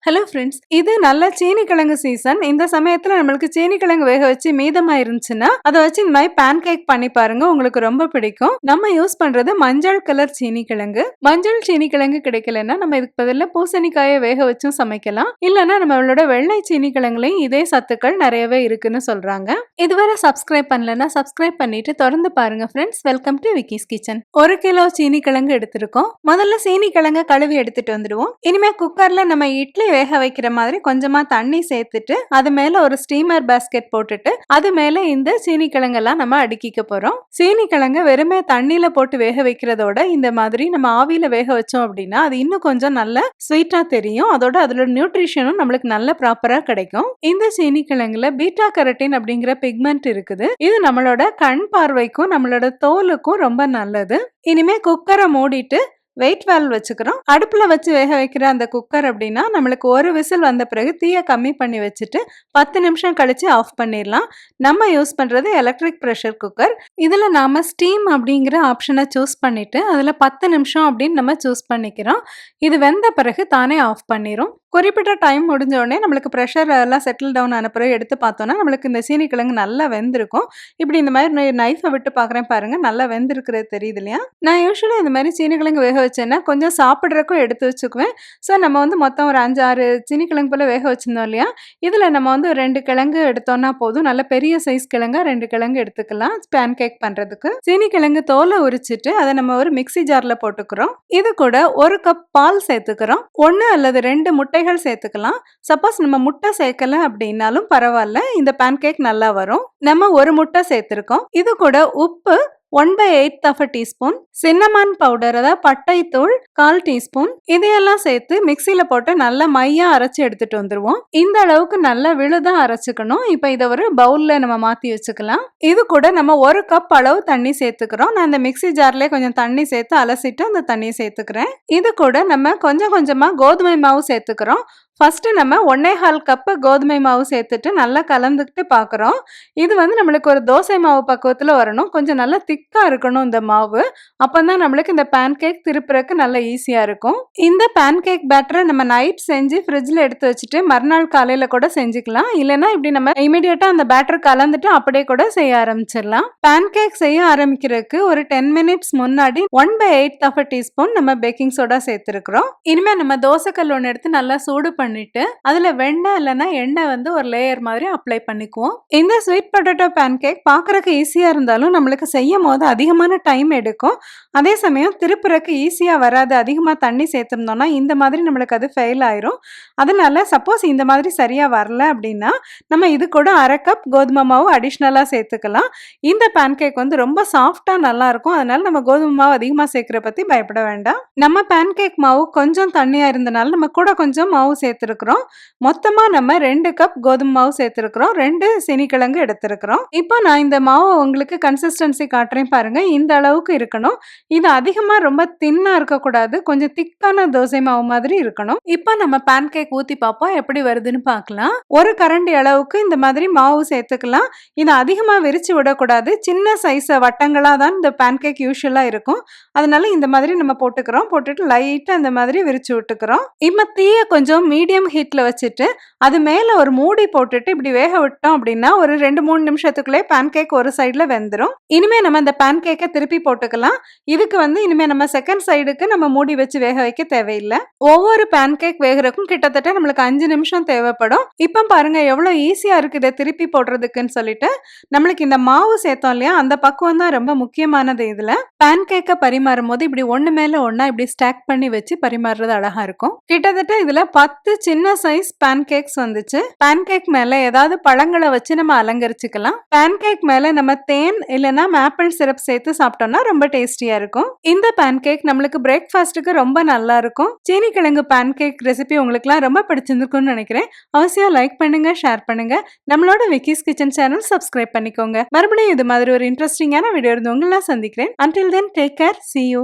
Hello friends, இது நல்ல சீனிக்கிழங்கு season. இந்த சமயத்துல நம்மளுக்கு சீனிக்கிழங்கு வேக வச்சு மீதமா இருந்துச்சுன்னா அதை வச்சு இந்த மாதிரி பேன் கேக் பண்ணி பாருங்க, உங்களுக்கு ரொம்ப பிடிக்கும். நம்ம யூஸ் பண்றது மஞ்சள் கலர் சீனிக்கிழங்கு. மஞ்சள் சீனிக்கிழங்கு கிடைக்கலன்னா நம்ம இதுக்கு பதிலாக பூசணிக்காயை வேக வச்சும் சமைக்கலாம். இல்லைன்னா நம்மளோட வெள்ளை சீனிக்கிழங்குலையும் இதே சத்துக்கள் நிறையவே இருக்குன்னு சொல்றாங்க. இதுவரை சப்ஸ்கிரைப் பண்ணலன்னா சப்ஸ்கிரைப் பண்ணிட்டு தொடர்ந்து பாருங்க friends. Welcome to Vicky's kitchen. 1 kilo சீனிக்கிழங்கு எடுத்திருக்கோம். முதல்ல சீனிக்கிழங்க கழுவி எடுத்துட்டு வந்துடுவோம். இனிமே குக்கர்ல நம்ம இட்லி வேக வைக்கிற மாதிரி கொஞ்சமா தண்ணி சேர்த்துட்டு அது மேல ஒரு ஸ்டீமர் பேஸ்கெட் போட்டுட்டு அது மேல இந்த சீனிக்கிழங்கெல்லாம் நம்ம அடுக்கிக்க போறோம். சீனிக்கிழங்க வெறுமே தண்ணியில போட்டு வேக வைக்கிறதோட இந்த மாதிரி நம்ம ஆவியில வேக வச்சோம் அப்படின்னா அது இன்னும் கொஞ்சம் நல்ல ஸ்வீட்டா தெரியும். அதோட அதோட நியூட்ரிஷனும் நம்மளுக்கு நல்ல ப்ராப்பரா கிடைக்கும். இந்த சீனிக்கிழங்குல பீட்டா கரோட்டின் அப்படிங்கிற பிக்மெண்ட் இருக்குது. இது நம்மளோட கண் பார்வைக்கும் நம்மளோட தோலுக்கும் ரொம்ப நல்லது. இனிமே குக்கரை மூடிட்டு வெயிட் வால்வ் வச்சுக்கிறோம். அடுப்புல வச்சு வேக வைக்கிற அந்த குக்கர் அப்படின்னா நம்மளுக்கு ஒரு விசில் வந்த பிறகு தீயை கம்மி பண்ணி வச்சுட்டு 10 நிமிஷம் கழிச்சு ஆஃப் பண்ணிடலாம். நம்ம யூஸ் பண்றது எலக்ட்ரிக் ப்ரெஷர் குக்கர். இதுல நாம ஸ்டீம் அப்படிங்கிற ஆப்ஷனை சூஸ் பண்ணிட்டு அதுல 10 நிமிஷம் அப்படின்னு நம்ம சூஸ் பண்ணிக்கிறோம். இது வெந்த பிறகு தானே ஆஃப் பண்ணிரும். குறிப்பிட்ட டைம் முடிஞ்ச உடனே நம்மளுக்கு ப்ரெஷர் எல்லாம் செட்டில் டவுன் ஆன பிறகு எடுத்து பார்த்தோம்னா நம்மளுக்கு இந்த சீனிக்கிழங்கு நல்லா வெந்திருக்கும். இப்படி இந்த மாதிரி நைஃபை விட்டு பார்க்குறேன் பாருங்க, நல்லா வெந்திருக்கிறது தெரியுது இல்லையா? நான் யூஸ்வலாக இந்த மாதிரி சீனிக்கிழங்கு வேக வச்சேன்னா கொஞ்சம் சாப்பிட்றதுக்கும் எடுத்து வச்சுக்குவேன். ஸோ நம்ம வந்து மொத்தம் ஒரு 5-6 சீனிக்கிழங்கு போல் வேக வச்சுருந்தோம் இல்லையா? இதில் நம்ம வந்து 2 கிழங்கு எடுத்தோம்னா போதும். நல்ல பெரிய சைஸ் கிழங்கா 2 கிழங்கு எடுத்துக்கலாம் பேன் கேக் பண்ணுறதுக்கு. சீனிக்கிழங்கு தோலை உரிச்சிட்டு அதை நம்ம ஒரு மிக்சி ஜாரில் போட்டுக்கிறோம். இது கூட 1 கப் பால் சேர்த்துக்கிறோம். 1 அல்லது 2 முட்டைகள் சேர்த்துக்கலாம். சப்போஸ் நம்ம முட்டை சேர்க்கல அப்படின்னாலும் பரவாயில்ல, இந்த பேன் கேக் நல்லா வரும். நம்ம 1 முட்டை சேர்த்துருக்கோம். இது கூட உப்பு 1/8 டீஸ்பூன், சின்னமான் பவுடர் அதாவது பட்டை தூள் 1/4 டீஸ்பூன், இதையெல்லாம் சேர்த்து மிக்சியில போட்டு நல்லா மையா அரைச்சி எடுத்துட்டு வந்துருவோம். இந்த அளவுக்கு நல்லா விழுதா அரைச்சுக்கணும். இப்ப இதை ஒரு பவுல்ல நம்ம மாத்தி வச்சுக்கலாம். இது கூட நம்ம 1 கப் அளவு தண்ணி சேர்த்துக்கிறோம். நான் இந்த மிக்சி ஜார்லயே கொஞ்சம் தண்ணி சேர்த்து அலசிட்டு அந்த தண்ணியை சேர்த்துக்கிறேன். இது கூட நம்ம கொஞ்சம் கொஞ்சமா கோதுமை மாவு சேர்த்துக்கிறோம். ஃபர்ஸ்ட் நம்ம 1/4 கப்பு கோதுமை மாவு சேர்த்துட்டு நல்லா கலந்துக்கிட்டு பார்க்குறோம். இது வந்து நம்மளுக்கு ஒரு தோசை மாவு பக்குவத்தில் வரணும். கொஞ்சம் நல்லா திக்காக இருக்கணும் இந்த மாவு. அப்போ தான் நம்மளுக்கு இந்த பேன் கேக் திருப்புறக்கு நல்லா ஈஸியாக இருக்கும். இந்த பேன் கேக் பேட்டரை நம்ம நைட் செஞ்சு ஃப்ரிட்ஜில் எடுத்து வச்சுட்டு மறுநாள் காலையில் கூட செஞ்சுக்கலாம். இல்லைன்னா இப்படி நம்ம இமீடியட்டாக அந்த பேட்டர் கலந்துட்டு அப்படியே கூட செய்ய ஆரம்பிச்சிடலாம். பேன் கேக் செய்ய ஆரம்பிக்கிறதுக்கு ஒரு 10 மினிட்ஸ் முன்னாடி 1/8 டீஸ்பூன் நம்ம பேக்கிங் சோடா சேர்த்துருக்குறோம். இனிமேல் நம்ம தோசைக்கல் ஒன்று எடுத்து நல்லா சூடு பண்ணிட்டு அதுல வெண்ணெய் இல்லைன்னா எண்ணெய் வந்து ஒரு லேயர் மாதிரி அப்ளை பண்ணிக்குவோம். இந்த ஸ்வீட் பொட்டேட்டோ பேன் கேக் பார்க்கறதுக்கு ஈஸியா இருந்தாலும் நம்மளுக்கு செய்யும் போது அதிகமான டைம் எடுக்கும். அதே சமயம் திருப்புறக்கு ஈஸியா வராது. அதிகமா தண்ணி சேர்த்திருந்தோம்னா இந்த மாதிரி நம்மளுக்கு அது ஃபெயில் ஆயிரும். அதனால சப்போஸ் இந்த மாதிரி சரியா வரல அப்படின்னா நம்ம இது கூட 1/2 கப் கோதுமை மாவு அடிஷ்னலா சேர்த்துக்கலாம். இந்த பேன் கேக் வந்து ரொம்ப சாஃப்டா நல்லா இருக்கும். அதனால நம்ம கோதுமை மாவு அதிகமா சேர்க்கிற பத்தி பயப்பட வேண்டாம். நம்ம பேன் கேக் மாவு கொஞ்சம் தண்ணியா இருந்தனால நம்ம கூட கொஞ்சம் மாவு சேர்த்துருக்கிறோம். மொத்தமா நம்ம 2 கப் கோதுமை மாவு சேர்த்துருக்கிறோம். 2 சீனிக்கிழங்கு எடுத்திருக்கிறோம். இப்போ நான் இந்த மாவு உங்களுக்கு கன்சிஸ்டன்சி காட்டுறேன் பாருங்க. இந்த அளவுக்கு இருக்கணும். இது அதிகமா ரொம்ப தின்னா இருக்கக்கூடாது. கொஞ்சம் திக்கான தோசை மாவு மாதிரி இருக்கணும். இப்போ நம்ம பேன் கேக் ஊத்தி பார்ப்போம் எப்படி வருதுன்னு பார்க்கலாம். ஒரு கரண்டி அளவுக்கு இந்த மாதிரி மாவு சேர்த்துக்கலாம். இது அதிகமா விரிச்சு விடக்கூடாது. சின்ன சைஸ் வட்டங்களா தான் இந்த பேன் கேக் யூஸ்வலா இருக்கும். அதனால இந்த மாதிரி நம்ம போட்டுக்கிறோம். போட்டுட்டு லைட்டா இந்த மாதிரி விரிச்சு விட்டுக்கிறோம். இப்போ தீயை கொஞ்சம் மீடியம் ஹீட்ல வச்சுட்டு அது மேல ஒரு மூடி போட்டுட்டு இப்படி வேக விட்டோம் அப்படின்னா ஒரு 2-3 நிமிஷத்துக்குள்ளே பேன் கேக் ஒரு சைடுல வெந்துடும். இனிமே நம்ம இந்த பேன் கேக்கை திருப்பி போட்டுக்கலாம். இதுக்கு வந்து இனிமே நம்ம செகண்ட் சைடுக்கு நம்ம மூடி வச்சு வேக வைக்க தேவையில்லை. ஒவ்வொரு பேன் கேக் வேகிறதுக்கும் கிட்டத்தட்ட நம்மளுக்கு 5 நிமிஷம் தேவைப்படும். இப்போ பாருங்க எவ்வளவு ஈஸியா இருக்கு இதை திருப்பி போடுறதுக்குன்னு சொல்லிட்டு. நம்மளுக்கு இந்த மாவு சேர்த்தோம் இல்லையா, அந்த பக்குவம் தான் ரொம்ப முக்கியமானது. இதுல பேன் கேக்கை பரிமாறும் போது இப்படி ஒண்ணு மேல ஒண்ணா இப்படி ஸ்டாக் பண்ணி வச்சு பரிமாறுறது அழகா இருக்கும். கிட்டத்தட்ட இதுல 10 சின்ன சைஸ் பேன் கேக்ஸ் வந்துச்சு. பேன் கேக் மேல ஏதாவது பழங்களை வச்சு நம்ம அலங்கரிச்சுக்கலாம். பேன் கேக் மேல நம்ம தேன் இல்லைன்னா மேப்பிள் சிரப் சேர்த்து சாப்பிட்டோம்னா ரொம்ப டேஸ்டியா இருக்கும். இந்த பேன் கேக் நம்மளுக்கு பிரேக்ஃபாஸ்ட்டுக்கு ரொம்ப நல்லா இருக்கும். சீனிக்கிழங்கு பேன் கேக் ரெசிபி உங்களுக்குலாம் ரொம்ப பிடிச்சிருக்கும்னு நினைக்கிறேன். அவசியம் லைக் பண்ணுங்க, ஷேர் பண்ணுங்க. நம்மளோட விக்கிஸ் கிச்சன் சேனல் சப்ஸ்கிரைப் பண்ணிக்கோங்க. மறுபடியும் இது மாதிரி ஒரு இன்ட்ரெஸ்டிங்கான வீடியோ இருந்து உங்களை சந்திக்கிறேன். Until then, take care. See you.